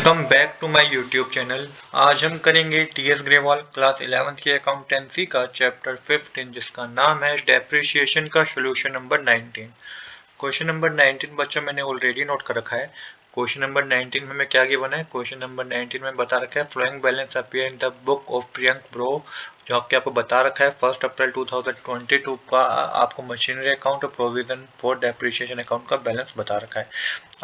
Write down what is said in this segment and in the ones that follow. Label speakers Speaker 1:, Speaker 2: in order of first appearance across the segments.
Speaker 1: Welcome back to my YouTube channel. आज हम करेंगे टीएस ग्रेवाल क्लास 11th की अकाउंटेंसी का चैप्टर 15 जिसका नाम है डेप्रिसिएशन का सोल्यूशन नंबर 19। क्वेश्चन नंबर 19 बच्चों मैंने ऑलरेडी नोट कर रखा है। क्वेश्चन नंबर 19 में क्या गिवन है? क्वेश्चन नंबर 19 में बता रखा है flowing balance appear in the book of Priyank bro, जो आपको बता रखा है 1 अप्रैल 2022 का आपको मशीनरी अकाउंट और प्रोविजन फॉर डेप्रिसिएशन अकाउंट का बैलेंस बता रखा है।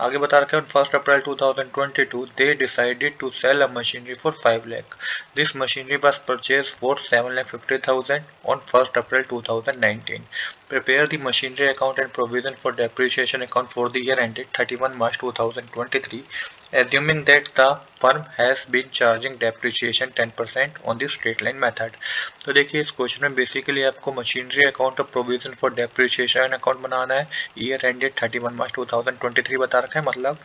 Speaker 1: आगे बता रखा है on 1 April 2022 they decided to sell a machinery for 5 lakh. This machinery was purchased for 7,50,000 on 1 April 2019. Prepare the machinery account and provision for depreciation account for the year ended 31 March 2023, assuming that the firm has been charging depreciation 10% on the straight line method. तो देखिए इस question में basically आपको machinery account और provision for depreciation account बनाना है। Year ended 31 मार्च 2023 बता रखा है, मतलब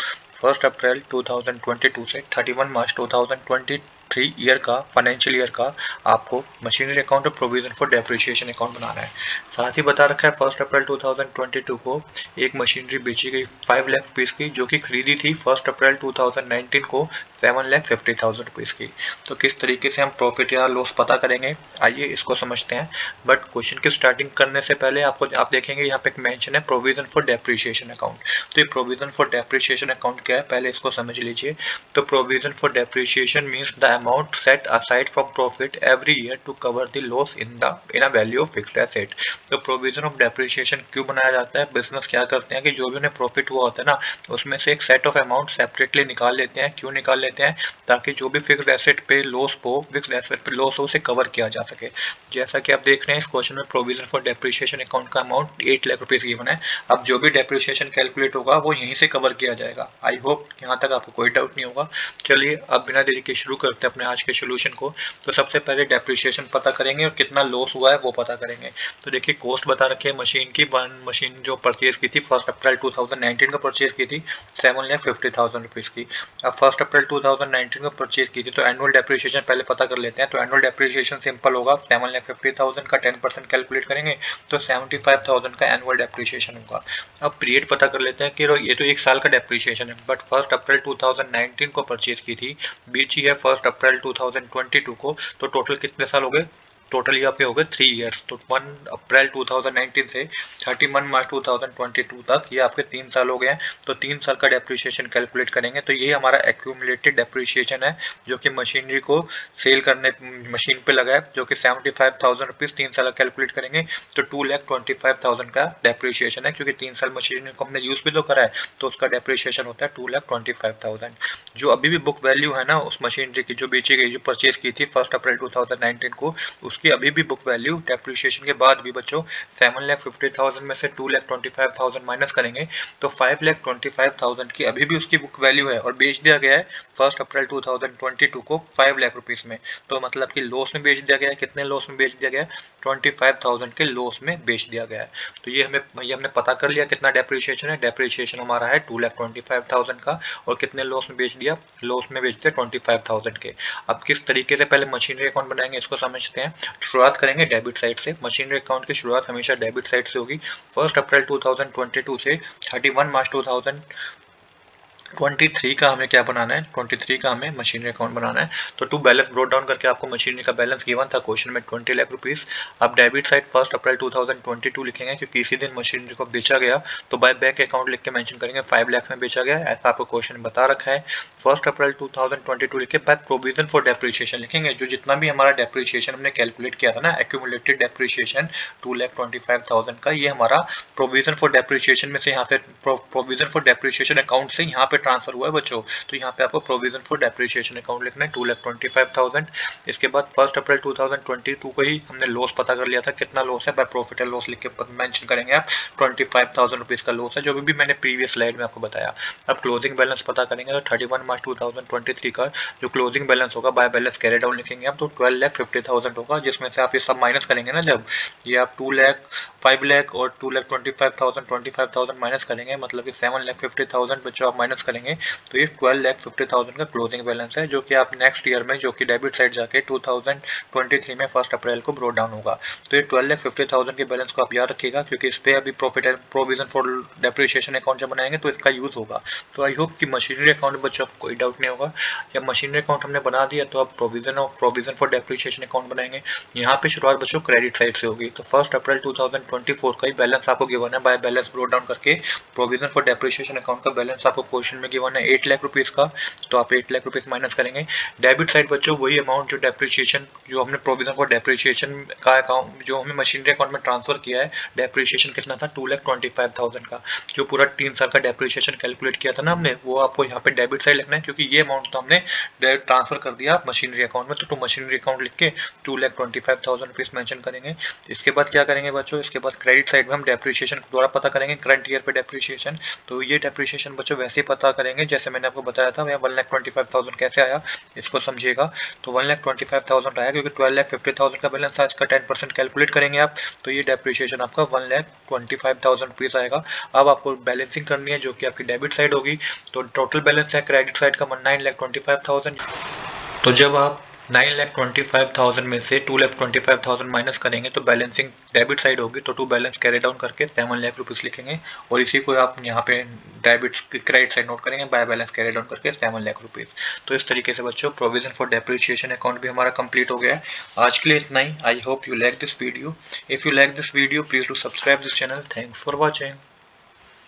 Speaker 1: 1 अप्रैल 2022 से 31 मार्च 2023 ईयर का फाइनेंशियल ईयर का आपको मशीनरी अकाउंट और प्रोविजन फॉर डेप्रिसिएशन अकाउंट बनाना है। साथ ही बता रखा है 1 अप्रैल 2022 को एक मशीनरी बेची गई 5 लाख रुपीस की, जो कि खरीदी थी 1 अप्रैल 2019 को 7,50,000 रुपीस की। तो किस तरीके से हम प्रॉफिट या लॉस पता करेंगे, आइए इसको समझते हैं। बट क्वेश्चन की स्टार्टिंग करने से पहले आप देखेंगे यहाँ पे एक मेंशन है प्रोविजन फॉर डेप्रिसिएशन अकाउंट। तो ये प्रोविजन फॉर डेप्रिसिएशन अकाउंट क्या है, पहले इसको समझ लीजिए। तो provision for depreciation means the amount set aside from profit every year to cover the loss in a value of fixed asset. तो प्रोविजन ऑफ डेप्रिसिएशन क्यों बनाया जाता है? बिजनेस क्या करते हैं कि जो भी उन्हें प्रॉफिट हुआ होता है ना, उसमें से एक सेट ऑफ अमाउंट सेपरेटली निकाल लेते हैं। क्यों निकाल लेते हैं? ताकि जो भी फिक्स्ड एसेट पे लॉस हो, फिक्स्ड एसेट पे लॉस हो, उसे कवर किया जा सके। जैसा कि आप देख रहे हैं इस क्वेश्चन में प्रोविजन फॉर डेप्रिसिएशन अकाउंट का अमाउंट 8 लाख रुपीस गिवन है। अब जो भी डेप्रिसिएशन कैलकुलेट होगा वो यहीं से कवर किया जाएगा। आई होप यहाँ तक आपको कोई डाउट नहीं होगा। चलिए अब बिना देरी के शुरू करते हैं अपने आज के सोल्यूशन को। तो सबसे पहले डेप्रिसिएशन पता करेंगे और कितना लॉस हुआ है वो पता करेंगे। तो देखिए कॉस्ट बता रखी है मशीन की। मशीन जो परचेज की थी 1 अप्रैल 2019 को परचेज की थी 7,50,000 रुपीस की। अब 1 अप्रैल 2019 को परचेज की थी तो एनुअल डेप्रिसिएशन पहले पता कर लेते हैं। तो एनुअल डेप्रिसिएशन सिंपल होगा, 7,50,000 का 10% कैलकुलेट करेंगे तो 75,000 का एनुअल डेप्रिसिएशन होगा। अब पीरियड पता कर लेते हैं कि ये तो एक साल का डेप्रिसिएशन है, बट 1 अप्रैल 2019 को परचेज की थी, बेची है 1 अप्रैल 2022 को, तो टोटल कितने साल हो गए? टोटल ये आपके हो गए 3 ईयर्स। तो 1 अप्रैल 2019 से 31 मार्च 2022 तक ये आपके 3 साल हो गए हैं। तो 3 साल का डेप्रिसिएशन कैलकुलेट करेंगे तो ये हमारा एक्यूमुलेटेड डेप्रिसिएशन है, जो कि मशीनरी को सेल करने मशीन पे लगा है, जो कि 75,000 रुपीज 3 साल कैलकुलेट करेंगे तो 2,25,000 का डेप्रिसिएशन है, क्योंकि 3 साल मशीनरी को हमने यूज भी तो करा है तो उसका डेप्रिसिएशन होता है 2,25,000। जो अभी भी बुक वैल्यू है ना उस मशीनरी की जो बेची गई, जो परचेज की थी 1 अप्रैल 2019 को, उसकी अभी भी बुक वैल्यू डेप्रिसिएशन के बाद भी बच्चों 7,50,000 में से 2,25,000 माइनस करेंगे तो 5,25,000 की अभी भी उसकी बुक वैल्यू है और बेच दिया गया है 1 अप्रैल 2022 को 5 लाख रुपीस में। तो मतलब कि लॉस में बेच दिया गया है। कितने लॉस में बेच दिया गया है? 25,000 के लॉस में बेच दिया गया है। तो ये हमने पता कर लिया कितना डेप्रिसिएशन है। डेप्रिसिएशन हमारा है 2,25,000 का और कितने लॉस में बेच दिया? लॉस में बेच दिया 25,000 के। अब किस तरीके से पहले मशीनरी अकाउंट बनाएंगे इसको समझते हैं। शुरुआत करेंगे डेबिट साइड से। मशीनरी अकाउंट की शुरुआत हमेशा डेबिट साइड से होगी। 1 अप्रैल 2022 से 31 मार्च 2023 का हमें क्या बनाना है? 23 का हमें मशीनरी अकाउंट बनाना है। तो टू बैलेंस ब्रोट डाउन करके आपको मशीनरी का बैलेंस गिवन था क्वेश्चन में 20 लाख रुपीस। अब डेबिट साइड 1 अप्रैल 2022 लिखेंगे क्योंकि इसी दिन मशीनरी को बेचा गया, तो बाय बैंक अकाउंट लिख के मेंशन करेंगे 5 लाख में बेचा गया, ऐसा आपको क्वेश्चन बता रखा है। 1 अप्रैल 2022 लिखे बाय प्रोविजन फॉर डेप्रिसिएशन लिखेंगे, जो जितना भी हमारा डेप्रिसिएशन हमने कैलकुलेट किया था ना, एक्यूमुलेटेड डेप्रिसिएशन 2,25,000 का, ये हमारा प्रोविजन फॉर डेप्रिसिएशन में से यहाँ से प्रोविजन फॉर डेप्रिसिएशन अकाउंट से यहाँ पे ट्रांसफर हुआ है बच्चों। तो यहाँ पे आपको प्रोविजन फॉर डेप्रिसिएशन अकाउंट लिखना है 2,25,000। इसके बाद 1 अप्रैल 2022 को ही हमने लॉस पता कर लिया था, कितना लॉस है, बाय प्रॉफिट एंड लॉस लिख के मेंशन करेंगे आप 25,000 रुपीज का लॉस है, जो भी मैंने प्रीवियस स्लाइड में आपको बताया। अब क्लोजिंग बैलेंस पता करेंगे तो 31 मार्च 2023 का जो क्लोजिंग बैलेंस होगा बाय बैलेंस कैरी डाउन लिखेंगे आप, तो 12,50,000 होगा, जिसमें से आप ये सब माइनस करेंगे ना, जब ये आप 2 लाख 5 लाख और 2,25,000 25,000 माइनस करेंगे, मतलब कि 7,50,000 बच्चों आप माइनस करेंगे तो ये 12,50,000 का क्लोजिंग बैलेंस है, जो कि आप नेक्स्ट ईयर में जो कि डेबिट साइड जाके 2023 में 1 अप्रैल को ब्रो डाउन होगा। तो ये 12,50,000 के बैलेंस को आप याद रखिएगा, क्योंकि इस पे अभी profit and provision for depreciation account जब बनाएंगे तो इसका यूज होगा। तो आई होप कि मशीनरी अकाउंट में बच्चों कोई डाउट नहीं होगा। जब मशीनरी अकाउंट हमने बना दिया तो अब प्रोविजन फॉर डेप्रिसिएशन अकाउंट बनाएंगे। यहाँ पे शुरुआत बच्चों क्रेडिट साइड से होगी। तो 1 अप्रैल 2024 का ही बैलेंस आपको गिवन है बाय बैलेंस ब्रो डाउन करके। प्रोविजन फॉर डेप्रिसिएशन अकाउंट का बैलेंस आपको क्वेश्चन में गिवन है 8 लाख रुपीज का, तो आप 8 लाख रुपीज माइनस करेंगे। डेबिट साइड बच्चों वही अमाउंट जो डेप्रिसिएशन जो हमने प्रोविजन फॉर डेप्रिसिएशन का अकाउंट जो हमने मशीनरी अकाउंट में ट्रांसफर किया है, डेप्रिसिएशन कितना था 2,25,000 का, जो पूरा 3 साल का डेप्रिसिएशन कैलकुलेट किया था ना हमने, वो आपको यहाँ पे डेबिट साइड लिखना है, क्योंकि ये अमाउंट तो हमने ट्रांसफर कर दिया मशीनरी अकाउंट में। तो मशीनरी अकाउंट लिख के 2,25,000 रुपीज मेंशन करेंगे। इसके बाद क्या करेंगे बच्चों, इसके बाद क्रेडिट साइड में हम डेप्रिसिएशन दोबारा पता करेंगे, करंट ईयर पे डेप्रिसिएशन। तो ये डेप्रिसिएशन बच्चों वैसे ही पता करेंगे जैसे मैंने आपको बताया था। 1,25,000 कैसे आया इसको समझिएगा। तो 1,25,000 आया क्योंकि 12,50,000 का बैलेंस था, इसका 10% कैलकुलेट करेंगे आप, तो ये डेप्रिसिएशन आपका 1,25,000 रुपीज आएगा। अब आपको बैलेंसिंग करनी है जो कि आपकी डेबिट साइड होगी। तो टोटल बैलेंस है क्रेडिट साइड का 9,25,000। तो जब आप 9,25,000 में से 2,25,000 माइनस करेंगे तो बैलेंसिंग डेबिट साइड होगी, तो टू बैलेंस कैरी डाउन करके 7 लाख रुपीज लिखेंगे, और इसी को आप यहाँ पे डेबिट क्रेडिट साइड नोट करेंगे बाय बैलेंस कैरी डाउन करके 7 लाख रुपीज। तो इस तरीके से बच्चों प्रोविजन फॉर डेप्रिसिएशन अकाउंट भी हमारा कंप्लीट हो गया है। आज के लिए इतना ही। I hope you like this video. If you like this video please do subscribe this channel. Thanks for watching.